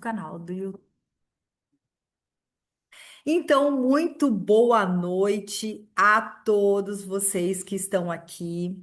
canal do YouTube. Então, muito boa noite a todos vocês que estão aqui.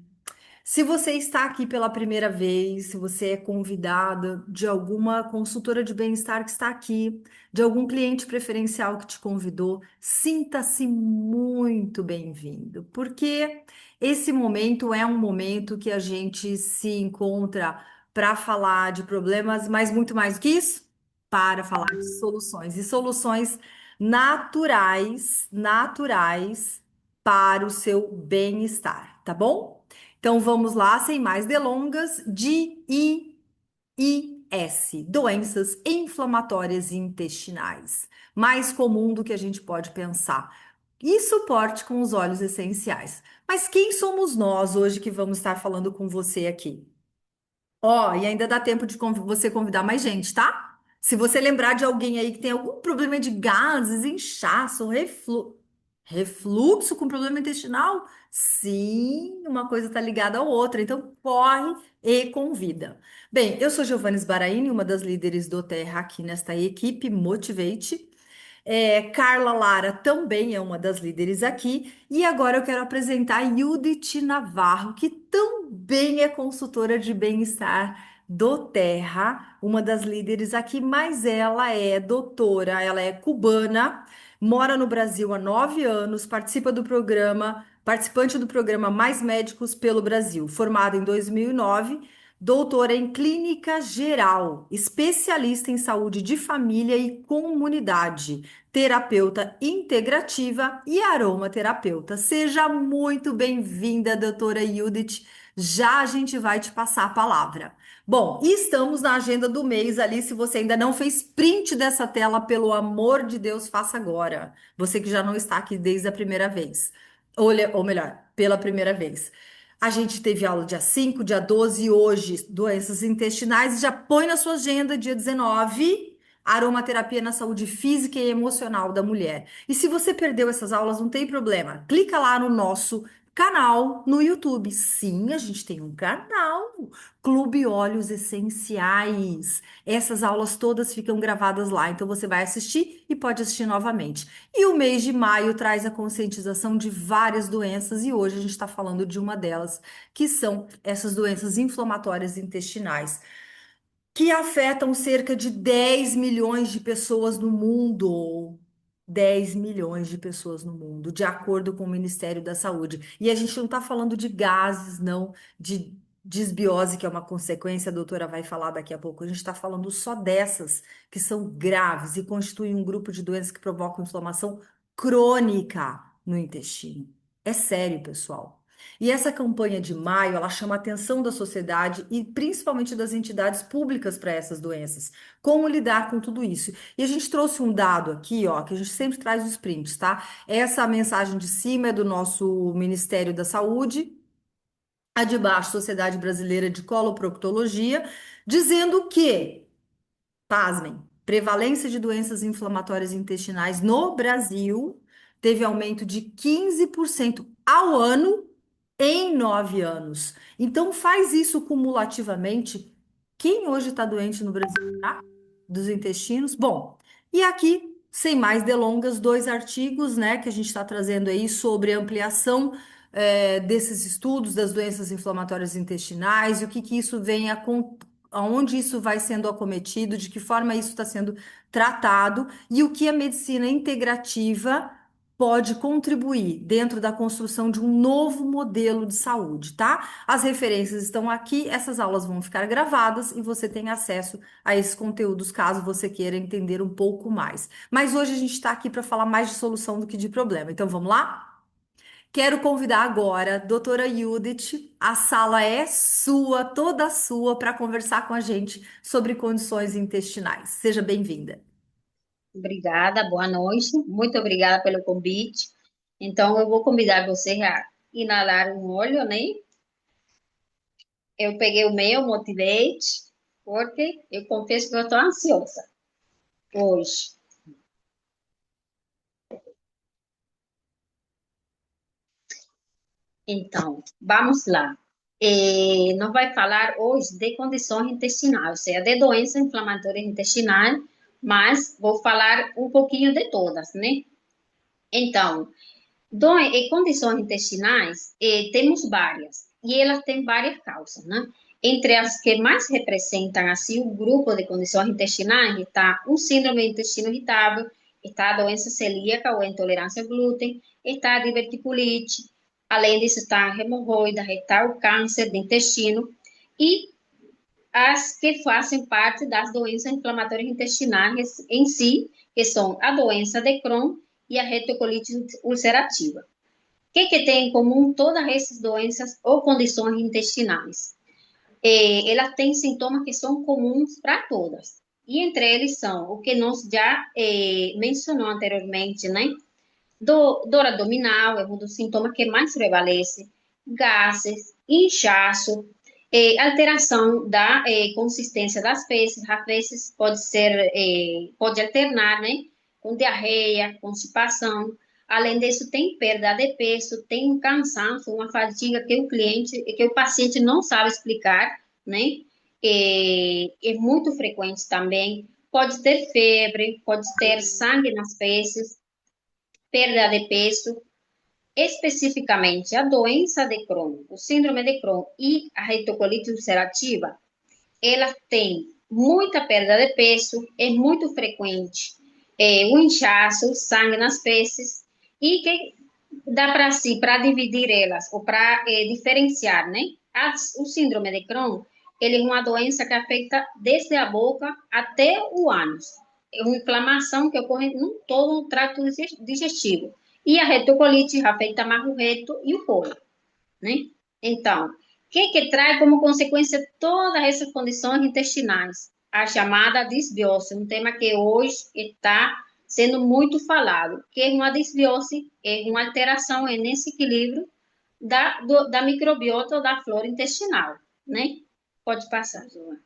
Se você está aqui pela primeira vez, se você é convidada de alguma consultora de bem-estar que está aqui, de algum cliente preferencial que te convidou, sinta-se muito bem-vindo, porque esse momento é um momento que a gente se encontra para falar de problemas, mas muito mais do que isso, para falar de soluções e soluções naturais para o seu bem-estar, tá bom? Então vamos lá, sem mais delongas, DIIS, doenças inflamatórias intestinais, mais comum do que a gente pode pensar. E suporte com os óleos essenciais. Mas quem somos nós hoje que vamos estar falando com você aqui? Ó, e ainda dá tempo de você convidar mais gente, tá? Se você lembrar de alguém aí que tem algum problema de gases, inchaço, refluxo com problema intestinal, sim, uma coisa está ligada à outra. Então, corre e convida. Bem, eu sou Giovanna Sbaraini, uma das líderes do Terra aqui nesta equipe Motivate. Carla Lara também é uma das líderes aqui. E agora eu quero apresentar a Judith Navarro, que também é consultora de bem-estar do Terra, uma das líderes aqui, mas ela é doutora, ela é cubana, mora no Brasil há 9 anos, participante do programa Mais Médicos pelo Brasil, formada em 2009. Doutora em Clínica Geral, especialista em saúde de família e comunidade, terapeuta integrativa e aromaterapeuta. Seja muito bem-vinda, doutora Judith. Já a gente vai te passar a palavra. Bom, e estamos na agenda do mês ali. Se você ainda não fez print dessa tela, pelo amor de Deus, faça agora. Você que já não está aqui desde a primeira vez. Ou melhor, pela primeira vez. A gente teve aula dia 5, dia 12 e hoje, doenças intestinais. Já põe na sua agenda, dia 19. Aromaterapia na saúde física e emocional da mulher. E se você perdeu essas aulas, não tem problema. Clica lá no nosso canal no YouTube. Sim, a gente tem um canal, Clube Óleos Essenciais. Essas aulas todas ficam gravadas lá, então você vai assistir e pode assistir novamente. E o mês de maio traz a conscientização de várias doenças e hoje a gente está falando de uma delas, que são essas doenças inflamatórias intestinais que afetam cerca de 10 milhões de pessoas no mundo. 10 milhões de pessoas no mundo, de acordo com o Ministério da Saúde. E a gente não está falando de gases, não, de desbiose, que é uma consequência, a doutora vai falar daqui a pouco. A gente está falando só dessas que são graves e constituem um grupo de doenças que provocam inflamação crônica no intestino. É sério, pessoal. E essa campanha de maio, ela chama a atenção da sociedade e principalmente das entidades públicas para essas doenças. Como lidar com tudo isso? E a gente trouxe um dado aqui, ó, que a gente sempre traz os prints, tá? Essa mensagem de cima é do nosso Ministério da Saúde, a de baixo, Sociedade Brasileira de Coloproctologia, dizendo que, pasmem, prevalência de doenças inflamatórias intestinais no Brasil teve aumento de 15% ao ano em 9 anos. Então, faz isso cumulativamente. Quem hoje está doente no Brasil, tá? Dos intestinos? Bom, e aqui, sem mais delongas, dois artigos, né, que a gente está trazendo aí sobre ampliação desses estudos das doenças inflamatórias intestinais e o que que isso vem a aonde isso vai sendo acometido, de que forma isso está sendo tratado e o que a medicina integrativa pode contribuir dentro da construção de um novo modelo de saúde, tá? As referências estão aqui, essas aulas vão ficar gravadas e você tem acesso a esses conteúdos caso você queira entender um pouco mais. Mas hoje a gente está aqui para falar mais de solução do que de problema. Então vamos lá? Quero convidar agora a doutora Judith. A sala é sua, toda sua, para conversar com a gente sobre condições intestinais. Seja bem-vinda. Obrigada, boa noite. Muito obrigada pelo convite. Então, eu vou convidar você a inalar um óleo, né? Eu peguei o meu Motivate, porque eu confesso que eu estou ansiosa hoje. Então, vamos lá. Nós vai falar hoje de condições intestinais, ou seja, de doença inflamatória intestinal, mas vou falar um pouquinho de todas, né? Então, condições intestinais, temos várias, e elas têm várias causas, né? Entre as que mais representam, assim, o grupo de condições intestinais, está o síndrome do intestino irritável, está a doença celíaca ou intolerância ao glúten, está a diverticulite, além disso está a hemorroida, está o câncer do intestino, e as que fazem parte das doenças inflamatórias intestinais em si, que são a doença de Crohn e a retocolite ulcerativa. O que tem em comum todas essas doenças ou condições intestinais? Elas têm sintomas que são comuns para todas. E entre eles são o que nós já mencionou anteriormente, né? Dor abdominal é um dos sintomas que mais prevalece, gases, inchaço, alteração da consistência das fezes, às vezes pode alternar, né, com diarreia, constipação. Além disso, tem perda de peso, tem um cansaço, uma fadiga que o paciente não sabe explicar, né? É muito frequente também. Pode ter febre, pode ter sangue nas fezes, perda de peso, especificamente a doença de Crohn, o síndrome de Crohn e a retocolite ulcerativa, ela tem muita perda de peso, é muito frequente o inchaço, o sangue nas fezes, e que dá para si, para dividir elas, ou para diferenciar, né? O síndrome de Crohn, ele é uma doença que afeta desde a boca até o ânus. É uma inflamação que ocorre em todo o trato digestivo. E a retocolite afeta mais o reto e o colo, né? Então, o que traz como consequência todas essas condições intestinais? A chamada disbiose, um tema que hoje está sendo muito falado, que é uma disbiose, é uma alteração nesse equilíbrio da microbiota ou da flora intestinal, né? Pode passar, Joana.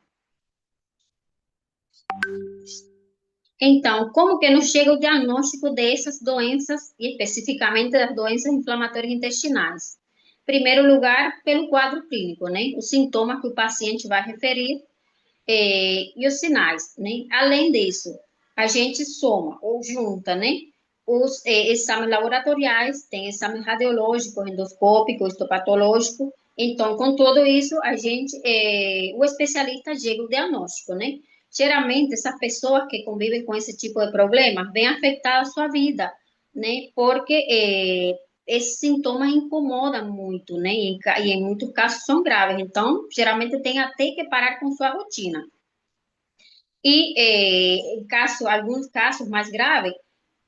Então, como que nos chega o diagnóstico dessas doenças, e especificamente das doenças inflamatórias intestinais? Em primeiro lugar, pelo quadro clínico, né? Os sintomas que o paciente vai referir e os sinais, né? Além disso, a gente soma ou junta, né? Os exames laboratoriais, tem exame radiológico, endoscópico, histopatológico. Então, com tudo isso, o especialista chega ao diagnóstico, né? Geralmente, essas pessoas que convivem com esse tipo de problema vêm afetar a sua vida, né? Porque esses sintomas incomodam muito, né? E em muitos casos são graves. Então, geralmente tem até que parar com sua rotina. E alguns casos mais graves,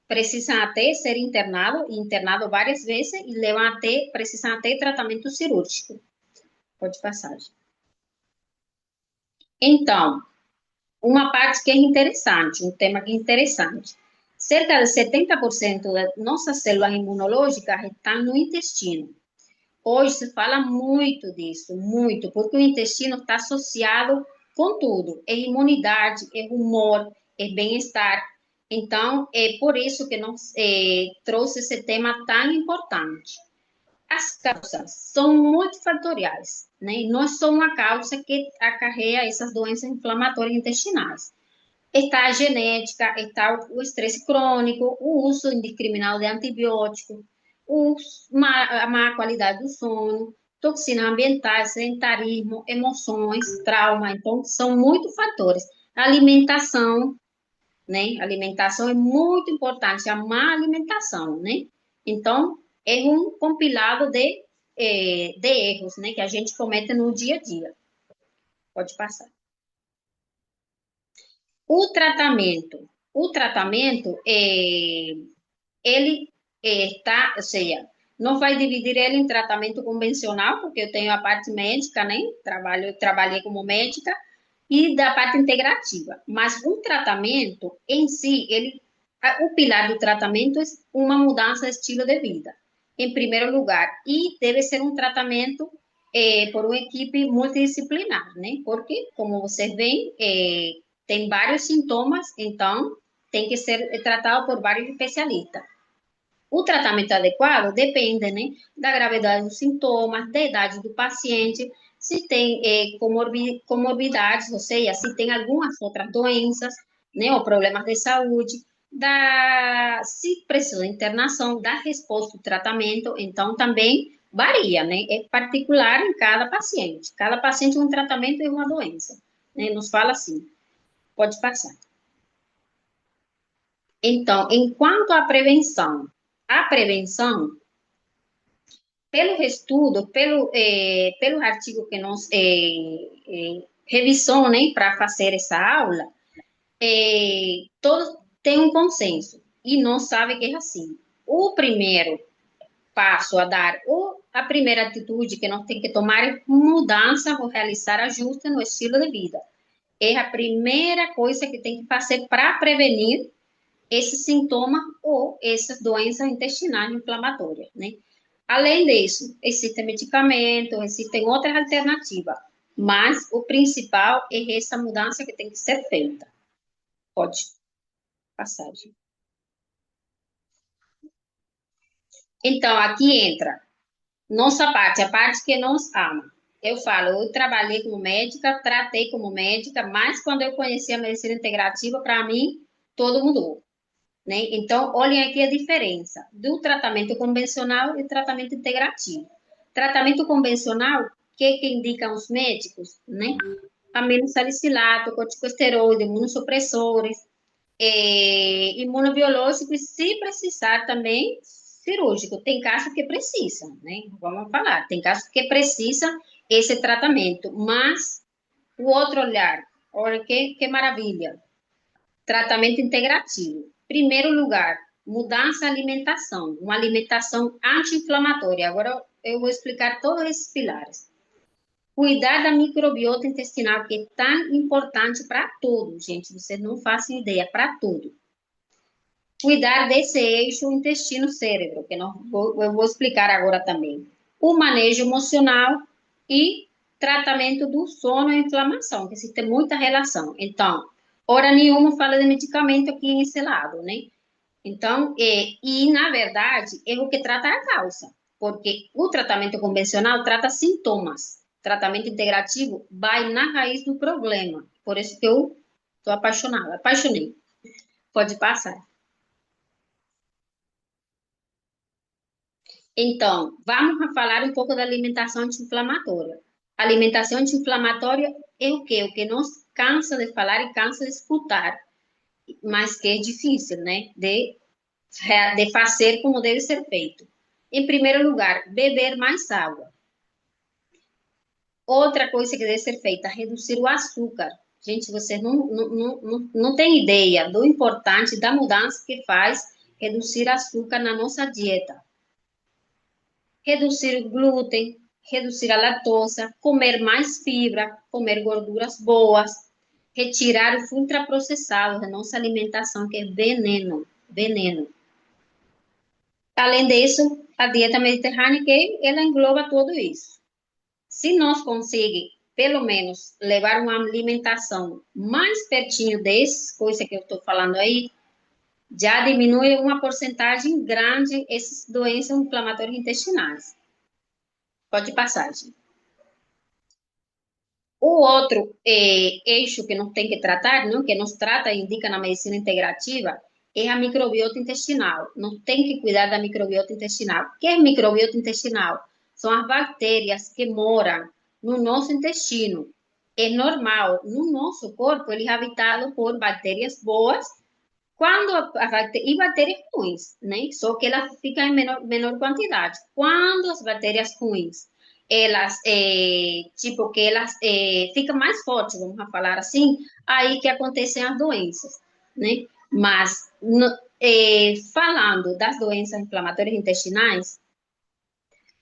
precisam até ser internado várias vezes e precisam até tratamento cirúrgico. Pode passar. Então, uma parte que é interessante, um tema que é interessante. Cerca de 70% das nossas células imunológicas estão no intestino. Hoje se fala muito disso, muito, porque o intestino está associado com tudo, é imunidade, é humor, é bem-estar. Então, é por isso que nós trouxe esse tema tão importante. As causas são multifatoriais, né? Não é só uma causa que acarreia essas doenças inflamatórias intestinais. Está a genética, está o estresse crônico, o uso indiscriminado de antibióticos, a má qualidade do sono, toxinas ambientais, sedentarismo, emoções, trauma. Então, são muitos fatores. Alimentação, né? Alimentação é muito importante, a má alimentação, né? Então, é um compilado de erros, né? Que a gente comete no dia a dia. Pode passar. O tratamento, ele está, ou seja, não vai dividir ele em tratamento convencional, porque eu tenho a parte médica, né? Trabalhei como médica, e da parte integrativa. Mas o tratamento em si, o pilar do tratamento é uma mudança de estilo de vida, em primeiro lugar, e deve ser um tratamento por uma equipe multidisciplinar, né? Porque, como vocês veem, tem vários sintomas, então tem que ser tratado por vários especialistas. O tratamento adequado depende, né, da gravidade dos sintomas, da idade do paciente, se tem comorbidades, ou seja, se tem algumas outras doenças, né, ou problemas de saúde, se precisa de internação, da resposta do tratamento, então também varia, né? É particular em cada paciente. Cada paciente é um tratamento e uma doença, né? Nos fala assim, pode passar. Então, enquanto a prevenção, pelo estudo, pelo artigo que nós revisou, né, para fazer essa aula, todos têm um consenso e não sabem que é assim. O primeiro passo a dar, ou a primeira atitude que nós temos que tomar é mudança ou realizar ajuste no estilo de vida. É a primeira coisa que tem que fazer para prevenir esse sintoma ou essas doenças intestinais inflamatórias, né? Além disso, existem medicamentos, existem outras alternativas, mas o principal é essa mudança que tem que ser feita. Pode passar, gente. Então, aqui entra nossa parte, a parte que nos ama. Eu falo, eu trabalhei como médica, tratei como médica, mas quando eu conheci a medicina integrativa, para mim, todo mudou, né? Então, olhem aqui a diferença do tratamento convencional e tratamento integrativo. Tratamento convencional, o que indicam os médicos, né? Aminosalicilato, corticosteroide, imunossupressores, imunobiológico e, se precisar também, cirúrgico. Tem casos que precisam, né? Vamos falar, tem casos que precisam esse tratamento, mas o outro olhar, olha que maravilha, tratamento integrativo. Primeiro lugar, mudança de alimentação, uma alimentação anti-inflamatória. Agora eu vou explicar todos esses pilares. Cuidar da microbiota intestinal, que é tão importante para tudo, gente. Vocês não fazem ideia, para tudo. Cuidar desse eixo intestino-cérebro, que eu vou explicar agora também. O manejo emocional e tratamento do sono e inflamação, que existe muita relação. Então, hora nenhuma fala de medicamento aqui nesse lado, né? Então, e na verdade, é o que trata a causa, porque o tratamento convencional trata sintomas. Tratamento integrativo vai na raiz do problema. Por isso que eu estou apaixonada, apaixonei. Pode passar. Então, vamos falar um pouco da alimentação anti-inflamatória. Alimentação anti-inflamatória é o quê? O que nós cansa de falar e cansa de escutar, mas que é difícil, né? De fazer como deve ser feito. Em primeiro lugar, beber mais água. Outra coisa que deve ser feita, reduzir o açúcar. Gente, vocês não têm ideia do importante da mudança que faz reduzir açúcar na nossa dieta. Reduzir o glúten, reduzir a lactose, comer mais fibra, comer gorduras boas, retirar os ultraprocessados da nossa alimentação, que é veneno, veneno. Além disso, a dieta mediterrânea, que ela engloba tudo isso. Se nós conseguirmos, pelo menos, levar uma alimentação mais pertinho dessas coisas que eu estou falando aí, já diminui uma porcentagem grande essas doenças inflamatórias intestinais. Pode passar, gente. O outro eixo que nós tem que tratar, não, que nos trata e indica na medicina integrativa, é a microbiota intestinal. Nós tem que cuidar da microbiota intestinal. O que é microbiota intestinal? São as bactérias que moram no nosso intestino. É normal, no nosso corpo, ele é habitado por bactérias boas e bactérias ruins, né? Só que elas ficam em menor quantidade. Quando as bactérias ruins elas, tipo, que elas ficam mais fortes, vamos falar assim, aí que acontecem as doenças, né? Mas, falando das doenças inflamatórias intestinais,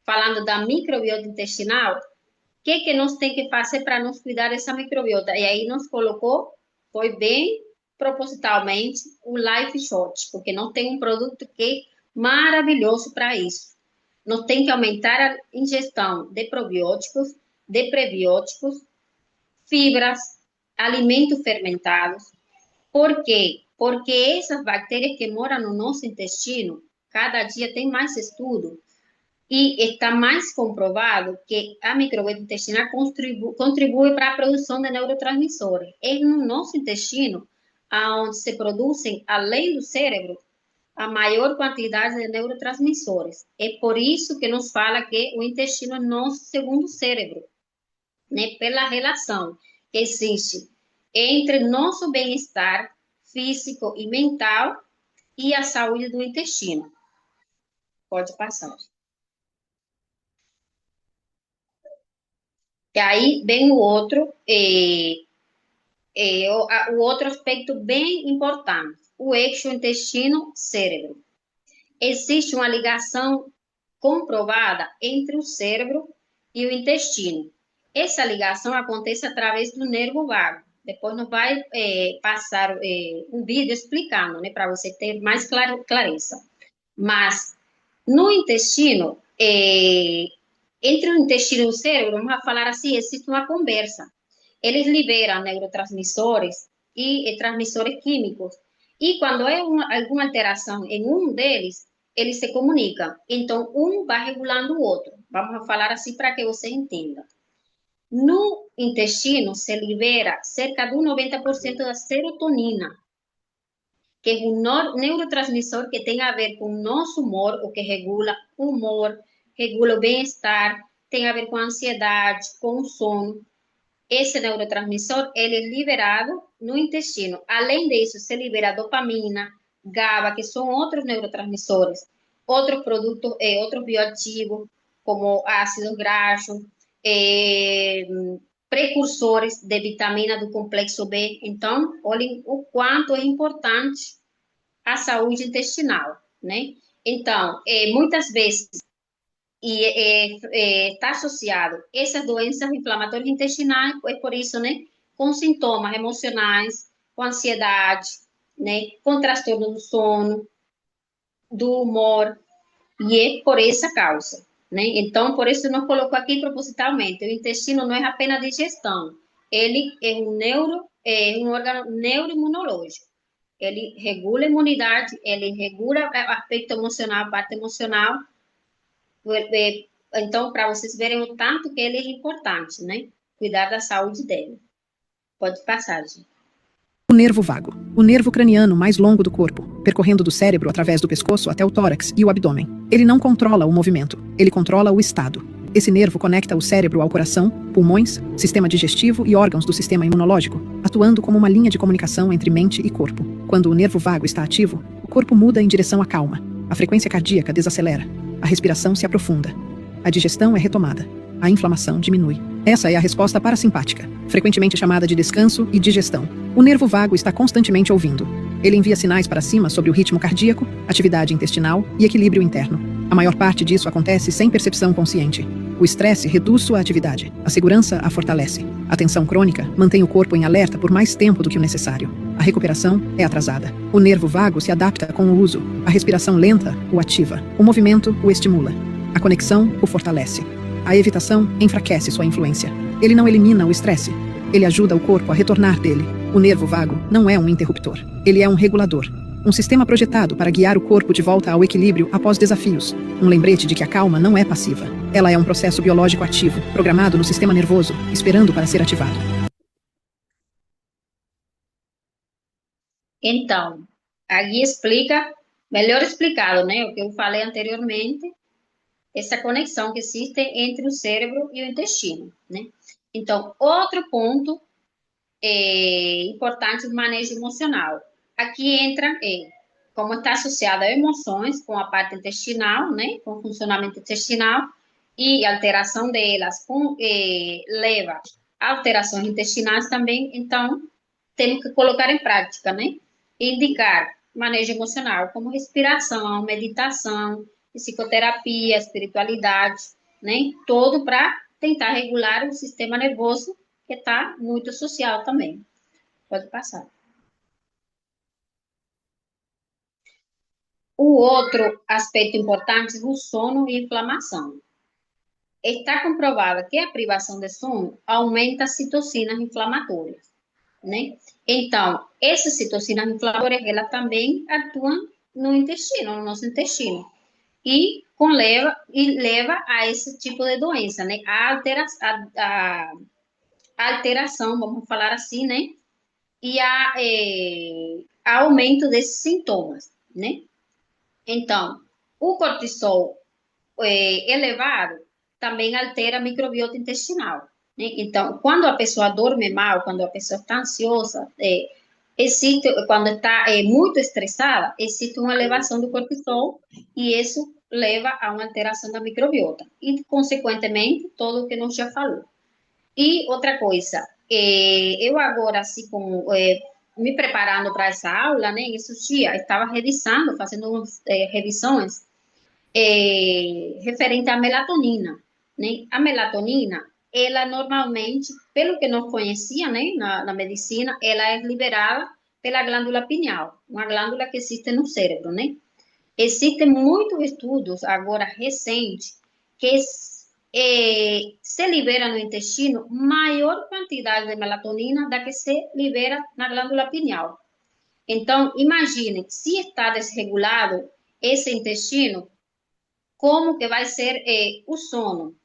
falando da microbiota intestinal, o que nós tem que fazer para nos cuidar dessa microbiota? E aí nos colocou, foi bem propositalmente, o Life Shot, porque nós tem um produto que é maravilhoso para isso. Nós tem que aumentar a ingestão de probióticos, de prebióticos, fibras, alimentos fermentados. Por quê? Porque essas bactérias que moram no nosso intestino, cada dia tem mais estudo, e está mais comprovado que a microbiota intestinal contribui para a produção de neurotransmissores. É no nosso intestino onde se produzem, além do cérebro, a maior quantidade de neurotransmissores. É por isso que nos fala que o intestino é nosso segundo cérebro, né? Pela relação que existe entre nosso bem-estar físico e mental e a saúde do intestino. Pode passar. E aí vem o outro aspecto bem importante, o eixo intestino-cérebro. Existe uma ligação comprovada entre o cérebro e o intestino. Essa ligação acontece através do nervo vago. Depois não vai passar um vídeo explicando, né, para você ter mais clareza. Mas no intestino, entre o intestino e o cérebro, vamos falar assim, existe uma conversa. Eles liberam neurotransmissores e transmissores químicos. E quando é alguma alteração em um deles, eles se comunicam. Então, um vai regulando o outro. Vamos falar assim para que você entenda. No intestino se libera cerca de 90% da serotonina, que é um neurotransmissor que tem a ver com o nosso humor, o que regula o humor, regula o bem-estar, tem a ver com a ansiedade, com o sono. Esse neurotransmissor, ele é liberado no intestino. Além disso, se libera dopamina, GABA, que são outros neurotransmissores, outros produtos, outros bioativos, como ácidos graxos, precursores de vitamina do complexo B. Então, olhem o quanto é importante a saúde intestinal, né? Então, muitas vezes está associado essas doenças inflamatórias intestinais, é por isso, né, com sintomas emocionais, com ansiedade, né, com transtorno do sono, do humor, e é por essa causa, né? Então, por isso nós colocamos aqui propositalmente, o intestino não é apenas digestão, ele é um órgão neuroimunológico. Ele regula a imunidade, ele regula o aspecto emocional, a parte emocional. Então, para vocês verem o tanto que ele é importante, né? Cuidar da saúde dele. Pode passar, gente. O nervo vago, o nervo craniano mais longo do corpo, percorrendo do cérebro através do pescoço até o tórax e o abdômen. Ele não controla o movimento, ele controla o estado. Esse nervo conecta o cérebro ao coração, pulmões, sistema digestivo e órgãos do sistema imunológico, atuando como uma linha de comunicação entre mente e corpo. Quando o nervo vago está ativo, o corpo muda em direção à calma. A frequência cardíaca desacelera. A respiração se aprofunda. A digestão é retomada. A inflamação diminui. Essa é a resposta parasimpática, frequentemente chamada de descanso e digestão. O nervo vago está constantemente ouvindo. Ele envia sinais para cima sobre o ritmo cardíaco, atividade intestinal e equilíbrio interno. A maior parte disso acontece sem percepção consciente. O estresse reduz sua atividade. A segurança a fortalece. A tensão crônica mantém o corpo em alerta por mais tempo do que o necessário. A recuperação é atrasada. O nervo vago se adapta com o uso. A respiração lenta o ativa. O movimento o estimula. A conexão o fortalece. A evitação enfraquece sua influência. Ele não elimina o estresse. Ele ajuda o corpo a retornar dele. O nervo vago não é um interruptor. Ele é um regulador. Um sistema projetado para guiar o corpo de volta ao equilíbrio após desafios. Um lembrete de que a calma não é passiva. Ela é um processo biológico ativo, programado no sistema nervoso, esperando para ser ativado. Então, aqui explica, melhor explicado, né, o que eu falei anteriormente, essa conexão que existe entre o cérebro e o intestino, né? Então, outro ponto importante do manejo emocional. Aqui entra, como está associado a emoções, com a parte intestinal, né, com o funcionamento intestinal, e alteração delas, leva a alterações intestinais também, então, temos que colocar em prática, né? Indicar manejo emocional, como respiração, meditação, psicoterapia, espiritualidade, né? Todo para tentar regular o sistema nervoso, que está muito social também. Pode passar. O outro aspecto importante é o sono e inflamação. Está comprovado que a privação de sono aumenta as citocinas inflamatórias, né? Então, essas citocinas inflamatórias, elas também atuam no intestino, no nosso intestino. E leva a esse tipo de doença, né? A alteração, vamos falar assim, né? e a aumento desses sintomas, né? Então, o cortisol elevado também altera a microbiota intestinal, né? Então, quando a pessoa dorme mal, quando a pessoa está ansiosa, existe, quando está muito estressada, existe uma elevação do cortisol e isso leva a uma alteração da microbiota e, consequentemente, todo o que nós já falou. E outra coisa, eu agora, assim, como me preparando para essa aula, né, esses dias, estava revisando, fazendo umas revisões referente à melatonina, né? A melatonina, ela normalmente, pelo que nós conhecia, né, na medicina, ela é liberada pela glândula pineal, uma glândula que existe no cérebro, né? Existem muitos estudos agora recentes que se libera no intestino maior quantidade de melatonina da que se libera na glândula pineal. Então, imagine, se está desregulado esse intestino, como que vai ser o sono.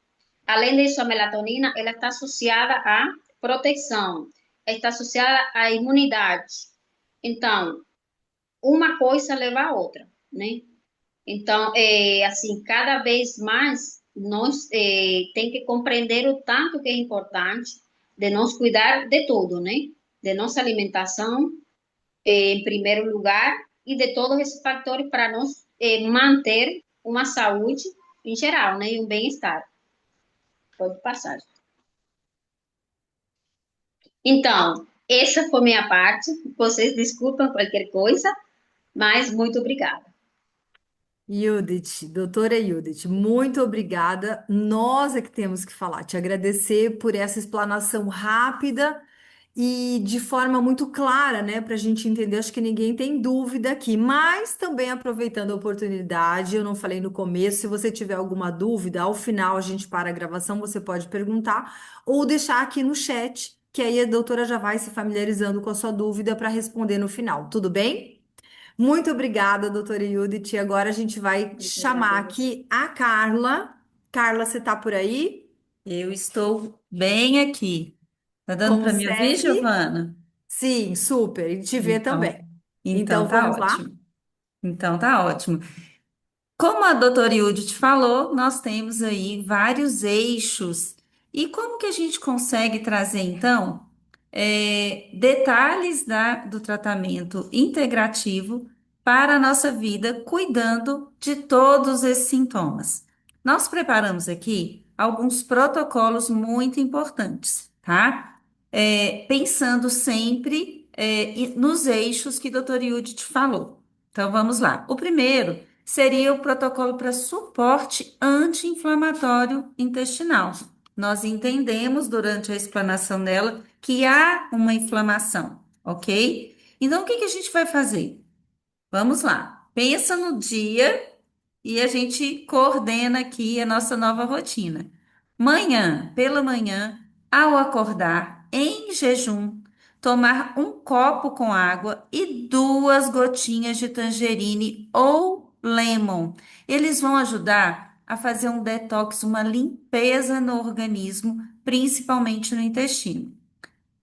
Além disso, a melatonina, ela está associada à proteção, está associada à imunidade. Então, uma coisa leva a outra, né? Então, assim, cada vez mais nós tem que compreender o tanto que é importante de nós cuidar de tudo, né? De nossa alimentação, em primeiro lugar, e de todos esses fatores para nós manter uma saúde em geral, né? E um bem-estar. Pode passar. Então, essa foi minha parte. Vocês desculpam qualquer coisa, mas muito obrigada. Judith, doutora Judith, muito obrigada. Nós é que temos que falar, te agradecer por essa explanação rápida e de forma muito clara, né, para a gente entender. Acho que ninguém tem dúvida aqui, mas também aproveitando a oportunidade, eu não falei no começo, se você tiver alguma dúvida, ao final a gente para a gravação, você pode perguntar ou deixar aqui no chat, que aí a doutora já vai se familiarizando com a sua dúvida para responder no final, tudo bem? Muito obrigada, doutora Judith. Agora a gente vai Eu chamar agradeço. aqui a Carla. Carla, você está por aí? Eu estou bem aqui. Tá dando para me ouvir, Consegue? Giovana? Sim, super. E te ver também. Então, então Então tá vamos lá? ótimo. Então tá ótimo. Como a doutora Judith falou, nós temos aí vários eixos. E como que a gente consegue trazer, então, detalhes do tratamento integrativo para a nossa vida, cuidando de todos esses sintomas? Nós preparamos aqui alguns protocolos muito importantes, tá? Pensando sempre, nos eixos que a doutora Judith falou. Então, vamos lá. O primeiro seria o protocolo para suporte anti-inflamatório intestinal. Nós entendemos durante a explanação dela que há uma inflamação, ok? Então, o que que a gente vai fazer? Vamos lá. Pensa no dia e a gente coordena aqui a nossa nova rotina. Manhã, pela manhã, ao acordar, em jejum, tomar um copo com água e 2 gotinhas de tangerine ou lemon. Eles vão ajudar a fazer um detox, uma limpeza no organismo, principalmente no intestino.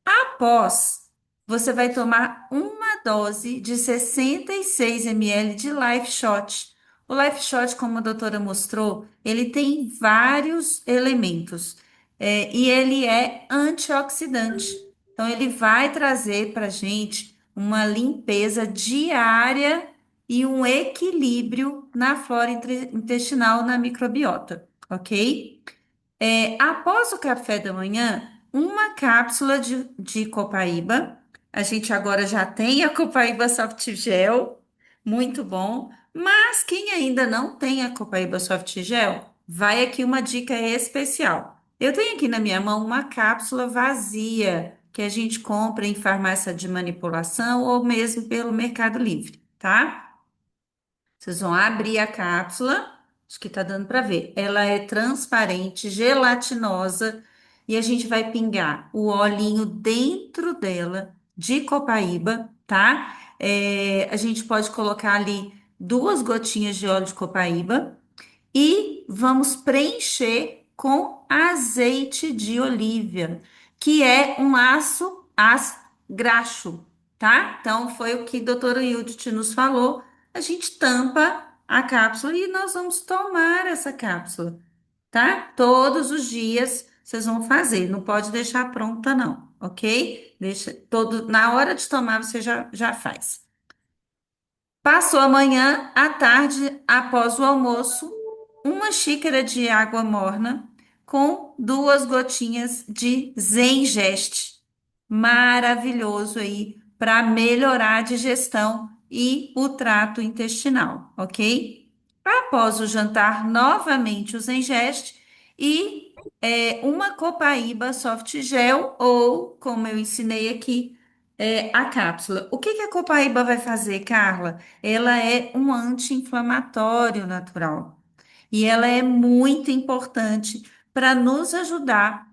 Após, você vai tomar uma dose de 66 ml de Life Shot. O Life Shot, como a doutora mostrou, ele tem vários elementos, e ele é antioxidante. Então, ele vai trazer para a gente uma limpeza diária e um equilíbrio na flora intestinal, na microbiota, ok? Após o café da manhã, uma cápsula de copaíba. A gente agora já tem a copaíba soft gel, muito bom. Mas quem ainda não tem a copaíba soft gel, vai aqui uma dica especial. Eu tenho aqui na minha mão uma cápsula vazia que a gente compra em farmácia de manipulação ou mesmo pelo Mercado Livre, tá? Vocês vão abrir a cápsula, acho que tá dando para ver. Ela é transparente, gelatinosa, e a gente vai pingar o olhinho dentro dela de copaíba, tá? A gente pode colocar ali 2 gotinhas de óleo de copaíba e vamos preencher com azeite de oliva, que é um graxo, tá? Então, foi o que a doutora Judith nos falou. A gente tampa a cápsula e nós vamos tomar essa cápsula, tá? Todos os dias vocês vão fazer, não pode deixar pronta, não, ok? Deixa todo, na hora de tomar, você já faz. Passou a manhã, à tarde, após o almoço, uma xícara de água morna com 2 gotinhas de Zengest. Maravilhoso aí para melhorar a digestão e o trato intestinal, ok? Após o jantar, novamente o Zengest e uma copaíba soft gel ou, como eu ensinei aqui, a cápsula. O que que a copaíba vai fazer, Carla? Ela é um anti-inflamatório natural. E ela é muito importante para nos ajudar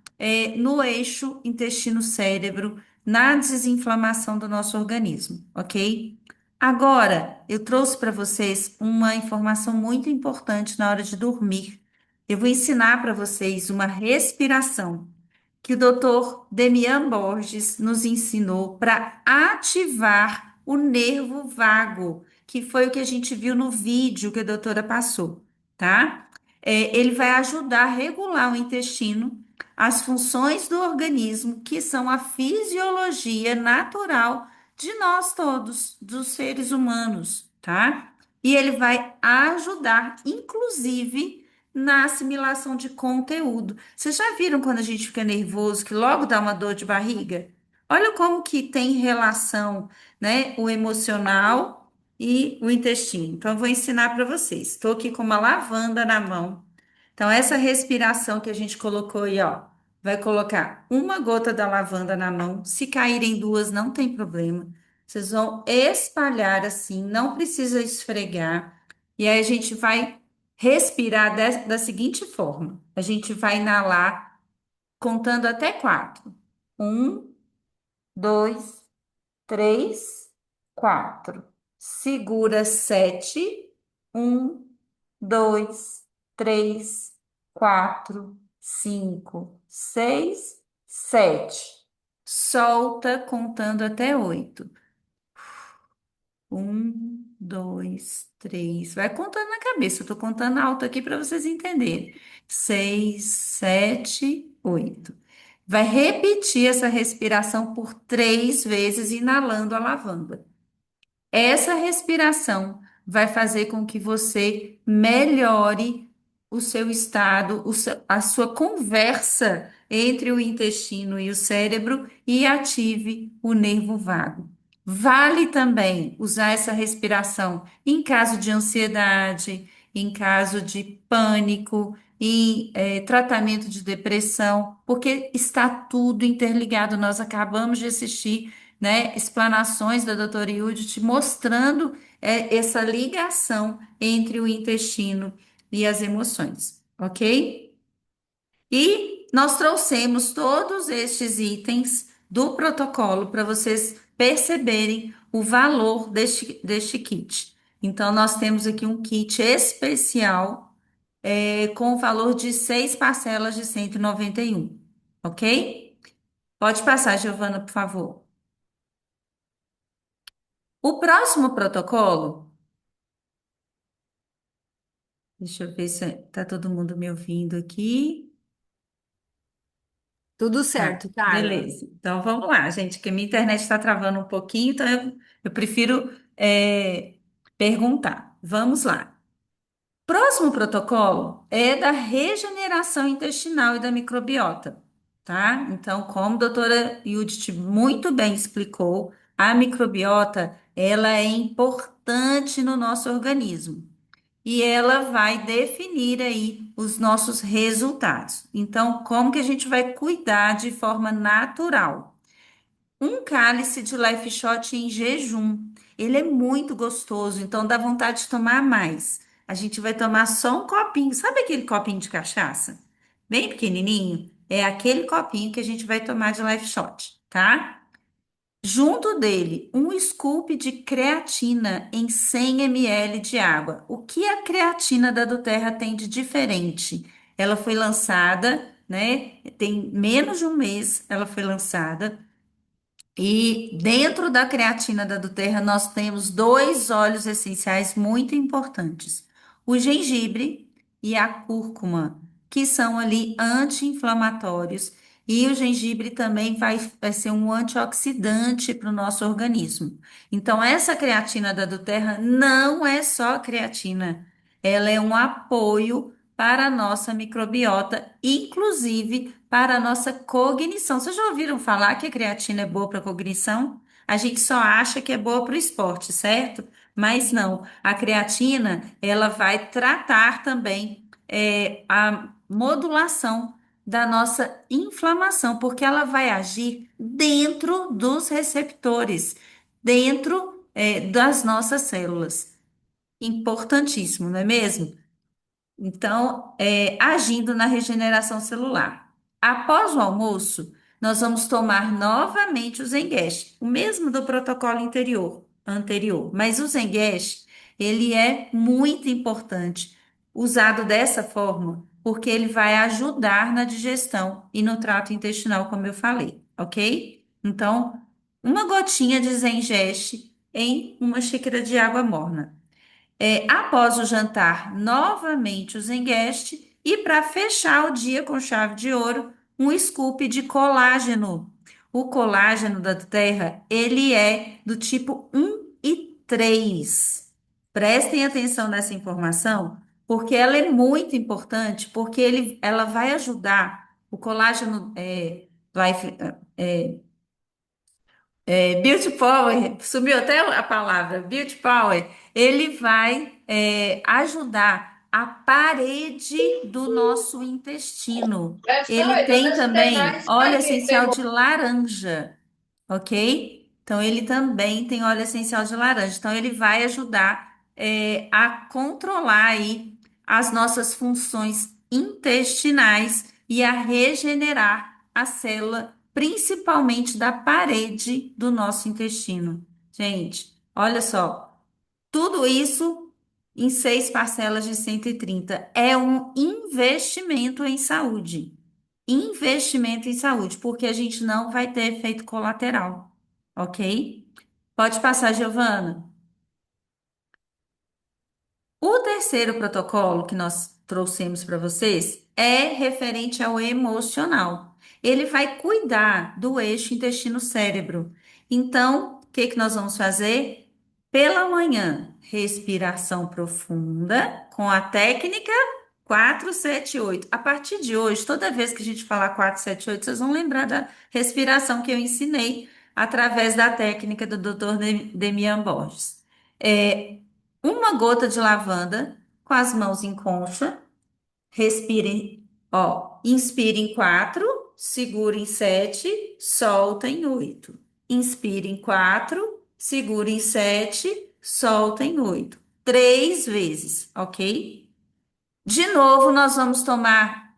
no eixo intestino-cérebro, na desinflamação do nosso organismo, ok? Agora, eu trouxe para vocês uma informação muito importante na hora de dormir. Eu vou ensinar para vocês uma respiração que o doutor Demian Borges nos ensinou para ativar o nervo vago, que foi o que a gente viu no vídeo que a doutora passou, tá? Ele vai ajudar a regular o intestino, as funções do organismo, que são a fisiologia natural de nós todos, dos seres humanos, tá? E ele vai ajudar, inclusive, na assimilação de conteúdo. Vocês já viram quando a gente fica nervoso, que logo dá uma dor de barriga? Olha como que tem relação, né, o emocional e o intestino. Então, eu vou ensinar para vocês. Estou aqui com uma lavanda na mão. Então, essa respiração que a gente colocou aí, ó, vai colocar uma gota da lavanda na mão. Se caírem duas, não tem problema. Vocês vão espalhar assim, não precisa esfregar. E aí a gente vai respirar da seguinte forma: a gente vai inalar contando até 4. 1, 2, 3, 4. Segura 7. 1, 2, 3, 4, 5, 6, 7. Solta contando até 8. 1, 2, 3. Vai contando na cabeça. Eu tô contando alto aqui para vocês entenderem. 6, 7, 8. Vai repetir essa respiração por 3 vezes, inalando a lavanda. Essa respiração vai fazer com que você melhore o seu estado, a sua conversa entre o intestino e o cérebro e ative o nervo vago. Vale também usar essa respiração em caso de ansiedade, em caso de pânico, em tratamento de depressão, porque está tudo interligado. Nós acabamos de assistir, né, explanações da doutora Judith mostrando essa ligação entre o intestino e as emoções, ok? E nós trouxemos todos estes itens do protocolo para vocês perceberem o valor deste kit. Então, nós temos aqui um kit especial com o valor de 6 parcelas de 191, ok? Pode passar, Giovana, por favor. O próximo protocolo, deixa eu ver se está todo mundo me ouvindo aqui. Tudo Tá, certo, Carla. beleza. Então vamos lá, gente, que a minha internet está travando um pouquinho, então eu prefiro perguntar. Vamos lá. Próximo protocolo é da regeneração intestinal e da microbiota, tá? Então, como a doutora Judith muito bem explicou, a microbiota, ela é importante no nosso organismo e ela vai definir aí os nossos resultados. Então, como que a gente vai cuidar de forma natural? Um cálice de Life Shot em jejum. Ele é muito gostoso, então dá vontade de tomar mais. A gente vai tomar só um copinho. Sabe aquele copinho de cachaça? Bem pequenininho? É aquele copinho que a gente vai tomar de Life Shot, tá? Junto dele, um scoop de creatina em 100 ml de água. O que a creatina da Doterra tem de diferente? Ela foi lançada, né? Tem menos de um mês, ela foi lançada. E dentro da creatina da Doterra, nós temos dois óleos essenciais muito importantes: o gengibre e a cúrcuma, que são ali anti-inflamatórios. E o gengibre também vai ser um antioxidante para o nosso organismo. Então, essa creatina da Doterra não é só creatina, ela é um apoio para a nossa microbiota, inclusive para a nossa cognição. Vocês já ouviram falar que a creatina é boa para a cognição? A gente só acha que é boa para o esporte, certo? Mas não. A creatina, ela vai tratar também a modulação da nossa inflamação, porque ela vai agir dentro dos receptores, dentro, das nossas células. Importantíssimo, não é mesmo? Então, agindo na regeneração celular. Após o almoço, nós vamos tomar novamente o Zengueste, o mesmo do protocolo anterior. Mas o Zengueste, ele é muito importante, usado dessa forma, porque ele vai ajudar na digestão e no trato intestinal, como eu falei, ok? Então, uma gotinha de Zengeste em uma xícara de água morna. Após o jantar, novamente o Zengeste. E para fechar o dia com chave de ouro, um scoop de colágeno. O colágeno da terra, ele é do tipo 1 e 3. Prestem atenção nessa informação, porque ela é muito importante, porque ela vai ajudar, o colágeno vai, Beauty Power, sumiu até a palavra, Beauty Power, ele vai ajudar a parede do nosso intestino. Ele tem também óleo essencial de laranja, ok? Então, ele também tem óleo essencial de laranja. Então, ele vai ajudar a controlar aí as nossas funções intestinais e a regenerar a célula, principalmente da parede do nosso intestino. Gente, olha só, tudo isso em 6 parcelas de 130 é um investimento em saúde. Investimento em saúde, porque a gente não vai ter efeito colateral, ok? Pode passar, Giovana. O terceiro protocolo que nós trouxemos para vocês é referente ao emocional. Ele vai cuidar do eixo intestino-cérebro. Então, o que que nós vamos fazer? Pela manhã, respiração profunda com a técnica 4-7-8. A partir de hoje, toda vez que a gente falar 4-7-8, vocês vão lembrar da respiração que eu ensinei através da técnica do Dr. Demian Borges. É, uma gota de lavanda com as mãos em concha. Respire, ó, inspire em 4, segura em 7, solta em 8. Inspire em 4, segura em 7, solta em 8. 3 vezes, ok? De novo, nós vamos tomar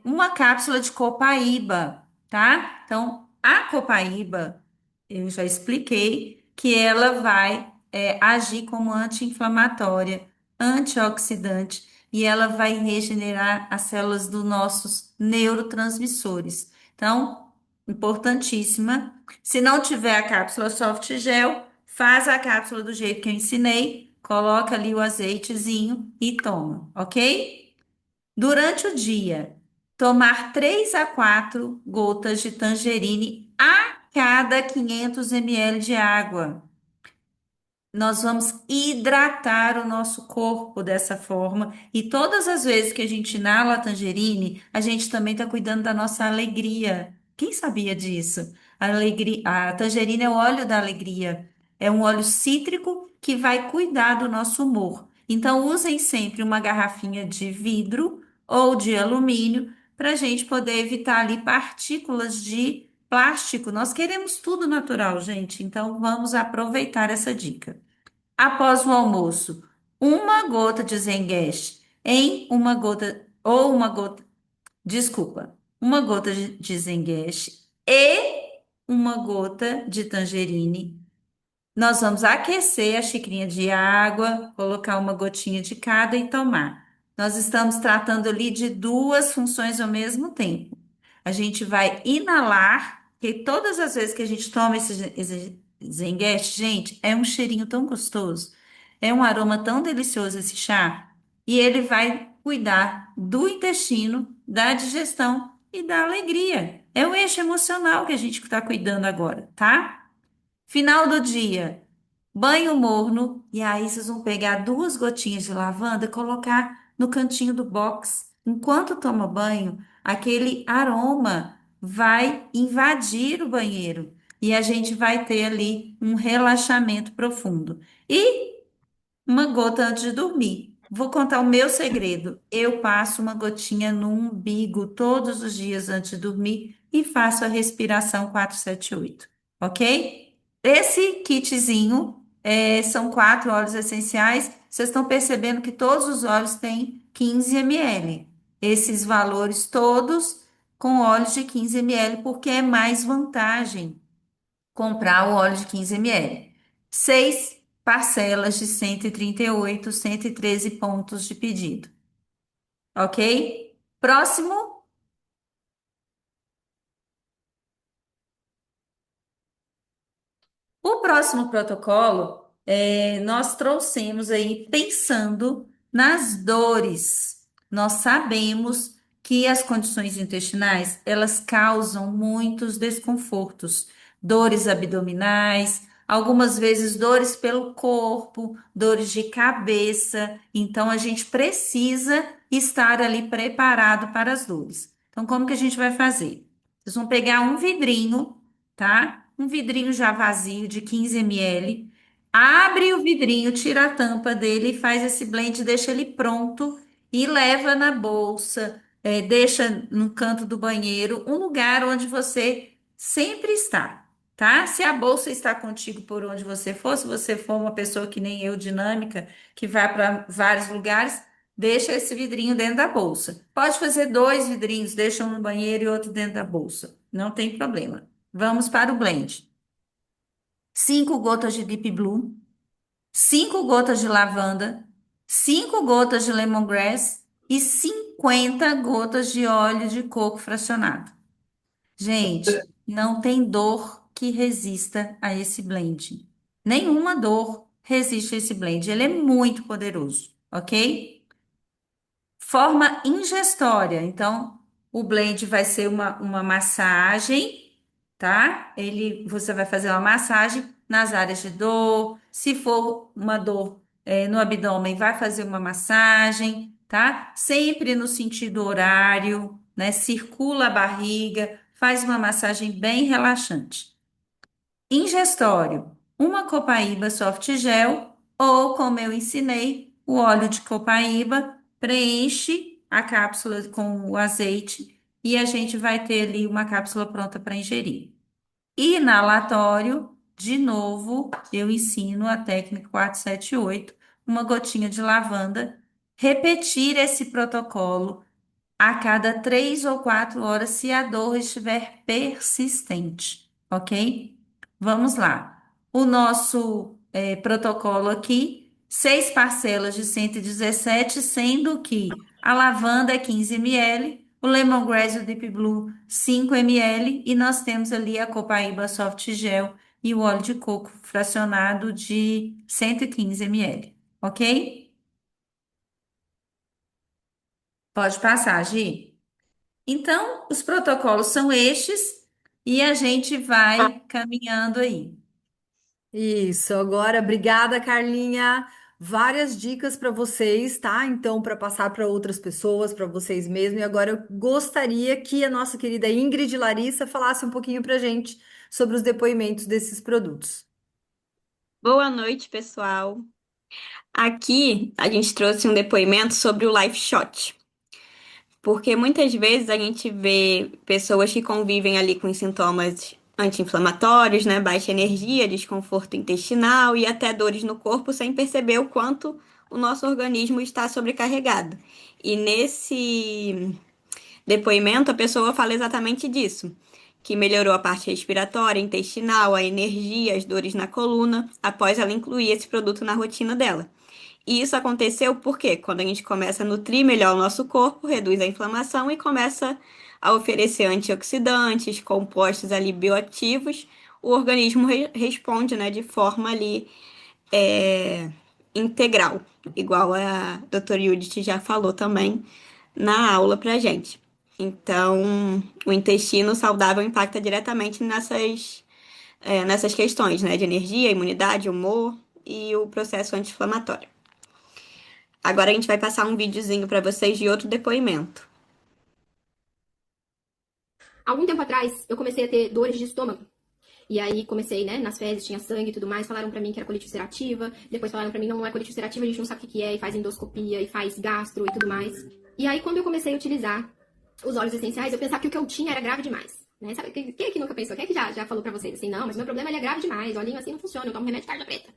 uma cápsula de copaíba, tá? Então, a copaíba, eu já expliquei que ela vai agir como anti-inflamatória, antioxidante, e ela vai regenerar as células dos nossos neurotransmissores. Então, importantíssima. Se não tiver a cápsula soft gel, faz a cápsula do jeito que eu ensinei, coloca ali o azeitezinho e toma, ok? Durante o dia, tomar 3 a 4 gotas de tangerine a cada 500 ml de água. Nós vamos hidratar o nosso corpo dessa forma. E todas as vezes que a gente inala a tangerine, a gente também está cuidando da nossa alegria. Quem sabia disso? A tangerina é o óleo da alegria. É um óleo cítrico que vai cuidar do nosso humor. Então, usem sempre uma garrafinha de vidro ou de alumínio para a gente poder evitar ali partículas de plástico. Nós queremos tudo natural, gente. Então, vamos aproveitar essa dica. Após o almoço, uma gota de Zengeste em uma gota, ou uma gota, desculpa, uma gota de Zengeste e uma gota de tangerine. Nós vamos aquecer a xicrinha de água, colocar uma gotinha de cada e tomar. Nós estamos tratando ali de duas funções ao mesmo tempo. A gente vai inalar Porque todas as vezes que a gente toma esse Zengeste, gente, é um cheirinho tão gostoso, é um aroma tão delicioso esse chá, e ele vai cuidar do intestino, da digestão e da alegria. É o eixo emocional que a gente está cuidando agora, tá? Final do dia, banho morno, e aí vocês vão pegar 2 gotinhas de lavanda e colocar no cantinho do box. Enquanto toma banho, aquele aroma vai invadir o banheiro e a gente vai ter ali um relaxamento profundo. E uma gota antes de dormir. Vou contar o meu segredo. Eu passo uma gotinha no umbigo todos os dias antes de dormir e faço a respiração 478, ok? Esse kitzinho são 4 óleos essenciais. Vocês estão percebendo que todos os óleos têm 15 ml. Esses valores todos com óleos de 15 ml, porque é mais vantagem comprar o óleo de 15 ml. 6 parcelas de 138, 113 pontos de pedido. Ok? Próximo. O próximo protocolo, nós trouxemos aí pensando nas dores. Nós sabemos que as condições intestinais, elas causam muitos desconfortos, dores abdominais, algumas vezes dores pelo corpo, dores de cabeça. Então, a gente precisa estar ali preparado para as dores. Então, como que a gente vai fazer? Vocês vão pegar um vidrinho, tá? Um vidrinho já vazio de 15 ml. Abre o vidrinho, tira a tampa dele e faz esse blend, deixa ele pronto e leva na bolsa, deixa no canto do banheiro, um lugar onde você sempre está, tá? Se a bolsa está contigo por onde você for, se você for uma pessoa que nem eu, dinâmica, que vai para vários lugares, deixa esse vidrinho dentro da bolsa. Pode fazer 2 vidrinhos, deixa um no banheiro e outro dentro da bolsa. Não tem problema. Vamos para o blend. 5 gotas de Deep Blue, 5 gotas de lavanda, 5 gotas de lemongrass e 50 gotas de óleo de coco fracionado. Gente, não tem dor que resista a esse blend. Nenhuma dor resiste a esse blend. Ele é muito poderoso, ok? Forma ingestória. Então, o blend vai ser uma massagem, tá? Você vai fazer uma massagem nas áreas de dor. Se for uma dor, no abdômen, vai fazer uma massagem, tá? Sempre no sentido horário, né? Circula a barriga, faz uma massagem bem relaxante. Ingestório, uma copaíba soft gel ou, como eu ensinei, o óleo de copaíba, preenche a cápsula com o azeite e a gente vai ter ali uma cápsula pronta para ingerir. Inalatório, de novo, eu ensino a técnica 478, uma gotinha de lavanda. Repetir esse protocolo a cada 3 ou 4 horas se a dor estiver persistente, ok? Vamos lá. O nosso protocolo aqui, 6 parcelas de 117, sendo que a lavanda é 15 ml, o lemongrass e o deep blue 5 ml, e nós temos ali a copaíba soft gel e o óleo de coco fracionado de 115 ml, ok? Pode passar, Gi. Então, os protocolos são estes e a gente vai caminhando aí. Isso, agora, obrigada, Carlinha. Várias dicas para vocês, tá? Então, para passar para outras pessoas, para vocês mesmos. E agora eu gostaria que a nossa querida Ingrid Larissa falasse um pouquinho para gente sobre os depoimentos desses produtos. Boa noite, pessoal. Aqui a gente trouxe um depoimento sobre o Life Shot, porque muitas vezes a gente vê pessoas que convivem ali com sintomas anti-inflamatórios, né, baixa energia, desconforto intestinal e até dores no corpo sem perceber o quanto o nosso organismo está sobrecarregado. E nesse depoimento a pessoa fala exatamente disso. Que melhorou a parte respiratória, intestinal, a energia, as dores na coluna, após ela incluir esse produto na rotina dela. E isso aconteceu porque quando a gente começa a nutrir melhor o nosso corpo, reduz a inflamação e começa a oferecer antioxidantes, compostos ali bioativos, o organismo responde, né, de forma ali é, integral, igual a doutora Judith já falou também na aula pra gente. Então, o intestino saudável impacta diretamente nessas questões, né, de energia, imunidade, humor e o processo anti-inflamatório. Agora a gente vai passar um videozinho para vocês de outro depoimento. Algum tempo atrás, eu comecei a ter dores de estômago. E aí comecei, né, nas fezes, tinha sangue e tudo mais, falaram pra mim que era colite ulcerativa, depois falaram pra mim não é colite ulcerativa, a gente não sabe o que é, e faz endoscopia, e faz gastro e tudo mais. E aí quando eu comecei a utilizar os óleos essenciais, eu pensava que o que eu tinha era grave demais. Né? Sabe, quem aqui nunca pensou? Quem é que já falou pra vocês assim, não, mas meu problema ele é grave demais, olhinho assim não funciona, eu tomo remédio de tarja preta.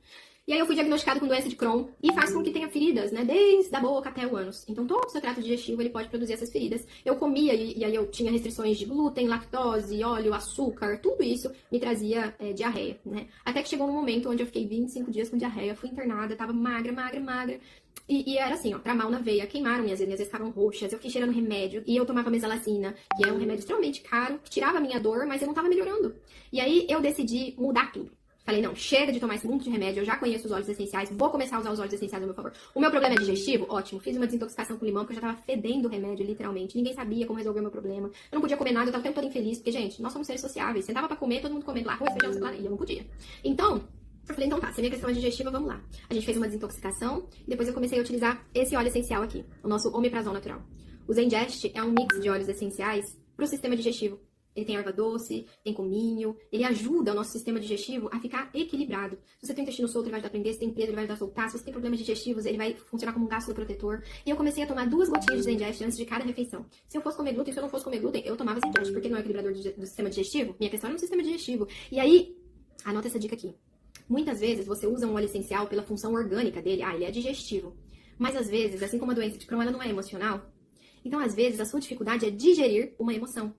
E aí eu fui diagnosticado com doença de Crohn e faz com que tenha feridas, né, desde a boca até o ânus. Então todo o seu trato digestivo ele pode produzir essas feridas. Eu comia e aí eu tinha restrições de glúten, lactose, óleo, açúcar, tudo isso me trazia diarreia, né? Até que chegou um momento onde eu fiquei 25 dias com diarreia, fui internada, tava magra, magra, magra. E era assim, ó, pra mal na veia, queimaram minhas veias ficavam roxas, eu fiquei cheirando remédio, e eu tomava mesalazina, que é um remédio extremamente caro, que tirava a minha dor, mas eu não tava melhorando. E aí eu decidi mudar tudo. Falei, não, chega de tomar esse monte de remédio, eu já conheço os óleos essenciais, vou começar a usar os óleos essenciais a meu favor. O meu problema é digestivo? Ótimo, fiz uma desintoxicação com limão, porque eu já tava fedendo o remédio, literalmente. Ninguém sabia como resolver o meu problema. Eu não podia comer nada, eu tava o tempo todo infeliz, porque, gente, nós somos seres sociáveis. Sentava pra comer, todo mundo comendo lá arroz, feijão, sei lá, e eu não podia. Então, eu falei, então tá, se a minha questão é digestiva, vamos lá. A gente fez uma desintoxicação, e depois eu comecei a utilizar esse óleo essencial aqui, o nosso omeprazol natural. O Zengest é um mix de óleos essenciais pro sistema digestivo. Ele tem erva doce, tem cominho, ele ajuda o nosso sistema digestivo a ficar equilibrado. Se você tem intestino solto, ele vai ajudar a prender, se tem peso, ele vai ajudar a soltar, se você tem problemas digestivos, ele vai funcionar como um gastroprotetor. E eu comecei a tomar 2 gotinhas de Zengest antes de cada refeição. Se eu fosse comer glúten, se eu não fosse comer glúten, eu tomava Zengest, porque não é equilibrador do sistema digestivo. Minha questão era no sistema digestivo. E aí, anota essa dica aqui. Muitas vezes você usa um óleo essencial pela função orgânica dele. Ah, ele é digestivo. Mas às vezes, assim como a doença de Crohn, ela não é emocional. Então, às vezes, a sua dificuldade é digerir uma emoção.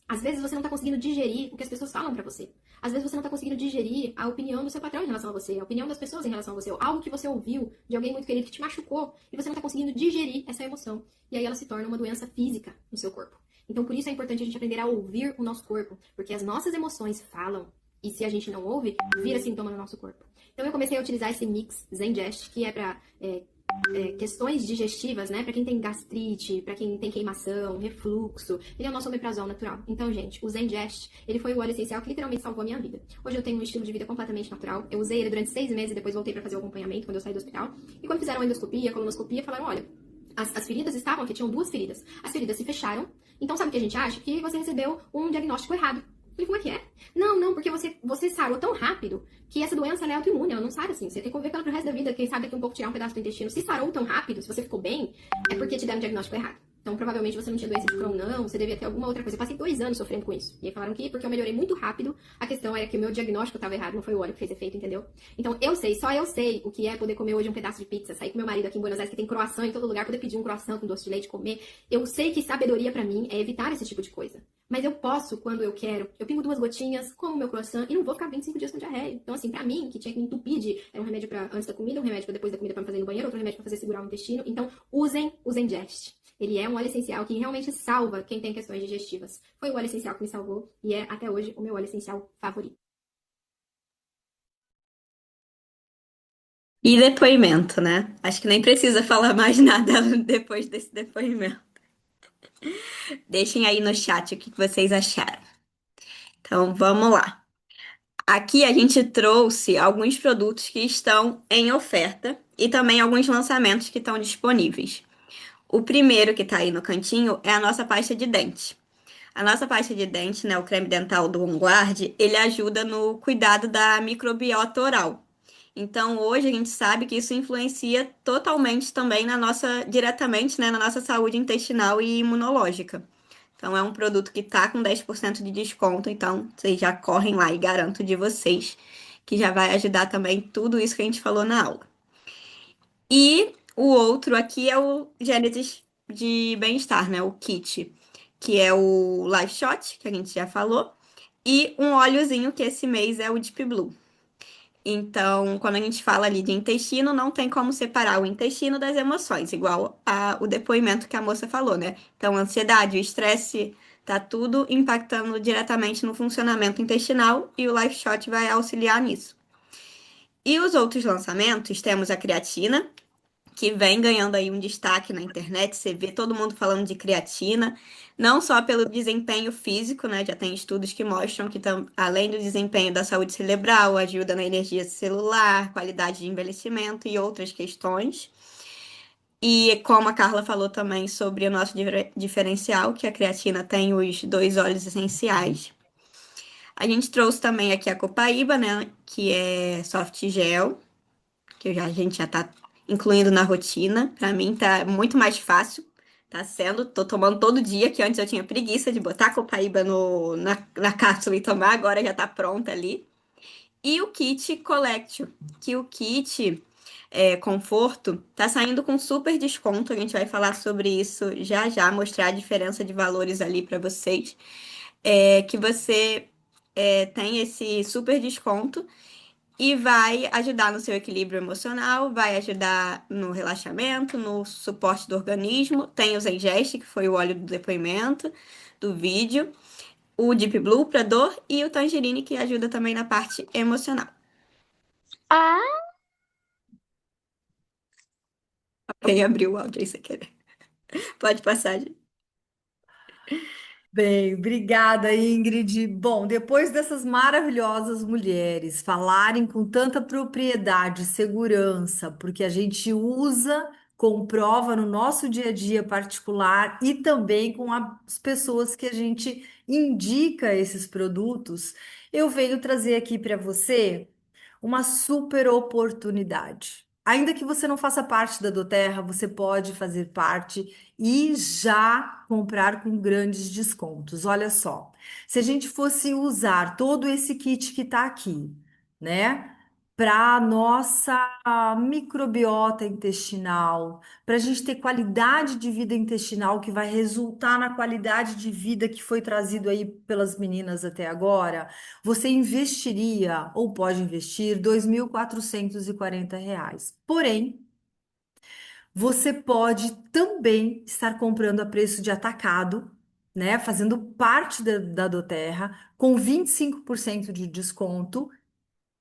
Às vezes você não tá conseguindo digerir o que as pessoas falam pra você. Às vezes você não tá conseguindo digerir a opinião do seu patrão em relação a você, a opinião das pessoas em relação a você, algo que você ouviu de alguém muito querido que te machucou e você não tá conseguindo digerir essa emoção. E aí ela se torna uma doença física no seu corpo. Então por isso é importante a gente aprender a ouvir o nosso corpo, porque as nossas emoções falam e se a gente não ouve, vira sintoma no nosso corpo. Então eu comecei a utilizar esse mix Zengest, que é pra questões digestivas, né? Pra quem tem gastrite, pra quem tem queimação, refluxo. Ele é o nosso omeprazol natural. Então, gente, o Zengest, ele foi o óleo essencial que literalmente salvou a minha vida. Hoje eu tenho um estilo de vida completamente natural. Eu usei ele durante 6 meses e depois voltei pra fazer o acompanhamento quando eu saí do hospital. E quando fizeram a endoscopia, a colonoscopia, falaram, olha, as feridas estavam aqui, tinham 2 feridas. As feridas se fecharam. Então, sabe o que a gente acha? Que você recebeu um diagnóstico errado. Falei, como é que é? Não, porque você sarou tão rápido que essa doença ela é autoimune, ela não sara assim. Você tem que conviver com ela pro resto da vida. Quem sabe daqui um pouco tirar um pedaço do intestino. Se sarou tão rápido, se você ficou bem, é porque te deram um diagnóstico errado. Então, provavelmente você não tinha doença de Crohn, não. Você devia ter alguma outra coisa. Eu passei 2 anos sofrendo com isso. E aí falaram que porque eu melhorei muito rápido, a questão era que o meu diagnóstico estava errado, não foi o óleo que fez efeito, entendeu? Então, só eu sei o que é poder comer hoje um pedaço de pizza, sair com meu marido aqui em Buenos Aires, que tem croissant em todo lugar, poder pedir um croissant com doce de leite, comer. Eu sei que sabedoria pra mim é evitar esse tipo de coisa. Mas eu posso, quando eu quero, eu pingo 2 gotinhas, como meu croissant e não vou ficar 25 dias com diarreia. Então, assim, pra mim, que tinha que me entupir era um remédio pra antes da comida, um remédio pra depois da comida pra me fazer no banheiro, outro remédio pra fazer segurar o intestino. Então, usem o Zengest. Ele é um óleo essencial que realmente salva quem tem questões digestivas. Foi o óleo essencial que me salvou e é, até hoje, o meu óleo essencial favorito. E depoimento, né? Acho que nem precisa falar mais nada depois desse depoimento. Deixem aí no chat o que vocês acharam. Então, vamos lá. Aqui a gente trouxe alguns produtos que estão em oferta e também alguns lançamentos que estão disponíveis. O primeiro que está aí no cantinho é a nossa pasta de dente. A nossa pasta de dente, né, o creme dental do OnGuard, ele ajuda no cuidado da microbiota oral. Então, hoje a gente sabe que isso influencia totalmente também diretamente, né, na nossa saúde intestinal e imunológica. Então, é um produto que tá com 10% de desconto, então vocês já correm lá e garanto de vocês que já vai ajudar também tudo isso que a gente falou na aula. E o outro aqui é o Gênesis de Bem-Estar, né? O kit, que é o Life Shot, que a gente já falou, e um óleozinho que esse mês é o Deep Blue. Então, quando a gente fala ali de intestino, não tem como separar o intestino das emoções, igual o depoimento que a moça falou, né? Então, a ansiedade, o estresse, tá tudo impactando diretamente no funcionamento intestinal e o Life Shot vai auxiliar nisso. E os outros lançamentos, temos a creatina, que vem ganhando aí um destaque na internet. Você vê todo mundo falando de creatina, não só pelo desempenho físico, né? Já tem estudos que mostram que, além do desempenho da saúde cerebral, ajuda na energia celular, qualidade de envelhecimento e outras questões. E como a Carla falou também sobre o nosso diferencial, que a creatina tem os dois óleos essenciais. A gente trouxe também aqui a Copaíba, né? Que é soft gel, que a gente já tá incluindo na rotina. Pra mim tá muito mais fácil. Tá sendo, tô tomando todo dia, que antes eu tinha preguiça de botar a Copaíba na cápsula e tomar, agora já tá pronta ali. E o kit Collectio, que o kit conforto tá saindo com super desconto. A gente vai falar sobre isso já já, mostrar a diferença de valores ali para vocês. Que você tem esse super desconto e vai ajudar no seu equilíbrio emocional, vai ajudar no relaxamento, no suporte do organismo. Tem o Zengest, que foi o óleo do depoimento, do vídeo, o Deep Blue para dor e o Tangerine, que ajuda também na parte emocional. Ah, Quem abriu o áudio aí, você quer? Pode passar, gente. Bem, obrigada, Ingrid. Bom, depois dessas maravilhosas mulheres falarem com tanta propriedade e segurança, porque a gente usa, comprova no nosso dia a dia particular e também com as pessoas que a gente indica esses produtos, eu venho trazer aqui para você uma super oportunidade. Ainda que você não faça parte da doTERRA, você pode fazer parte e já comprar com grandes descontos. Olha só, se a gente fosse usar todo esse kit que está aqui, né, para nossa microbiota intestinal, para a gente ter qualidade de vida intestinal que vai resultar na qualidade de vida que foi trazido aí pelas meninas até agora, você investiria ou pode investir R$ 2.440. Porém, você pode também estar comprando a preço de atacado, né? Fazendo parte da doTERRA, com 25% de desconto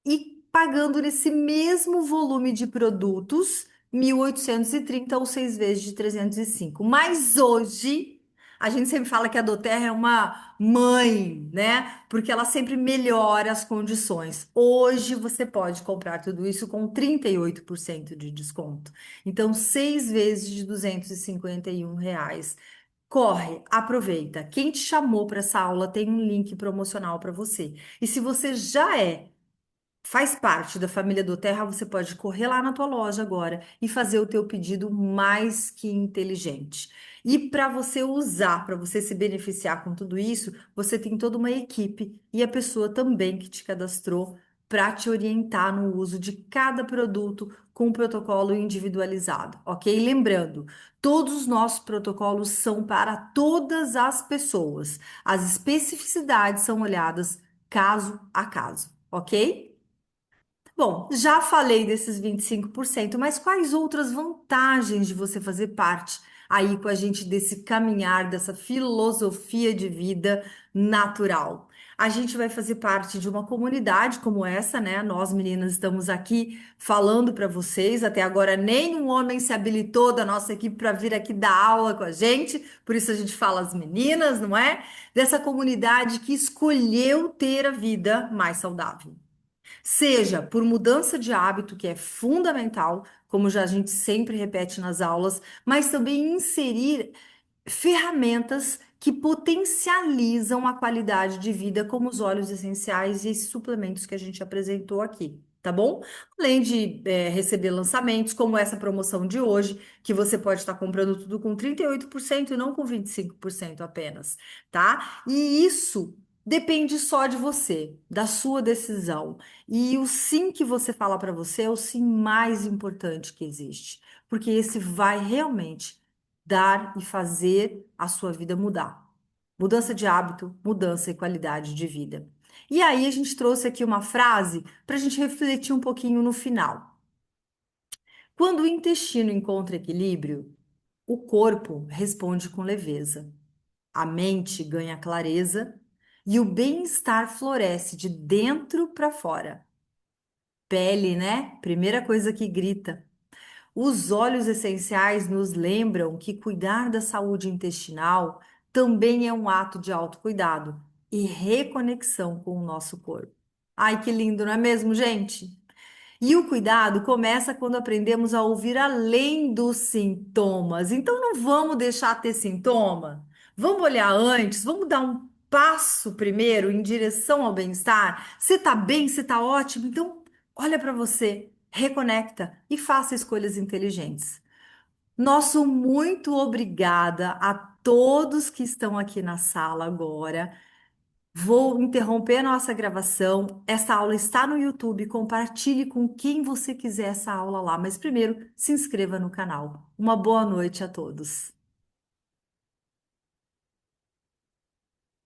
e pagando nesse mesmo volume de produtos, 1.830 ou 6 vezes de 305. Mas hoje, a gente sempre fala que a doTERRA é uma mãe, né? Porque ela sempre melhora as condições. Hoje você pode comprar tudo isso com 38% de desconto. Então, 6 vezes de R$ 251. Corre, aproveita. Quem te chamou para essa aula tem um link promocional para você. E se você já faz parte da família do Terra, você pode correr lá na tua loja agora e fazer o teu pedido mais que inteligente. E para você usar, para você se beneficiar com tudo isso, você tem toda uma equipe e a pessoa também que te cadastrou para te orientar no uso de cada produto com um protocolo individualizado, ok? Lembrando, todos os nossos protocolos são para todas as pessoas. As especificidades são olhadas caso a caso, ok? Bom, já falei desses 25%, mas quais outras vantagens de você fazer parte aí com a gente desse caminhar, dessa filosofia de vida natural? A gente vai fazer parte de uma comunidade como essa, né? Nós meninas estamos aqui falando para vocês. Até agora, nenhum homem se habilitou da nossa equipe para vir aqui dar aula com a gente, por isso a gente fala as meninas, não é? Dessa comunidade que escolheu ter a vida mais saudável. Seja por mudança de hábito, que é fundamental, como já a gente sempre repete nas aulas, mas também inserir ferramentas que potencializam a qualidade de vida, como os óleos essenciais e esses suplementos que a gente apresentou aqui. Tá bom? Além de receber lançamentos, como essa promoção de hoje, que você pode estar comprando tudo com 38% e não com 25% apenas, tá? E isso depende só de você, da sua decisão. E o sim que você fala para você é o sim mais importante que existe, porque esse vai realmente dar e fazer a sua vida mudar. Mudança de hábito, mudança e qualidade de vida. E aí a gente trouxe aqui uma frase para a gente refletir um pouquinho no final. Quando o intestino encontra equilíbrio, o corpo responde com leveza, a mente ganha clareza e o bem-estar floresce de dentro para fora. Pele, né? Primeira coisa que grita. Os óleos essenciais nos lembram que cuidar da saúde intestinal também é um ato de autocuidado e reconexão com o nosso corpo. Ai, que lindo, não é mesmo, gente? E o cuidado começa quando aprendemos a ouvir além dos sintomas. Então não vamos deixar ter sintoma. Vamos olhar antes, vamos dar um passo primeiro em direção ao bem-estar. Se tá bem, se tá ótimo, então olha para você, reconecta e faça escolhas inteligentes. Nosso muito obrigada a todos que estão aqui na sala agora. Vou interromper a nossa gravação. Essa aula está no YouTube. Compartilhe com quem você quiser essa aula lá. Mas primeiro, se inscreva no canal. Uma boa noite a todos.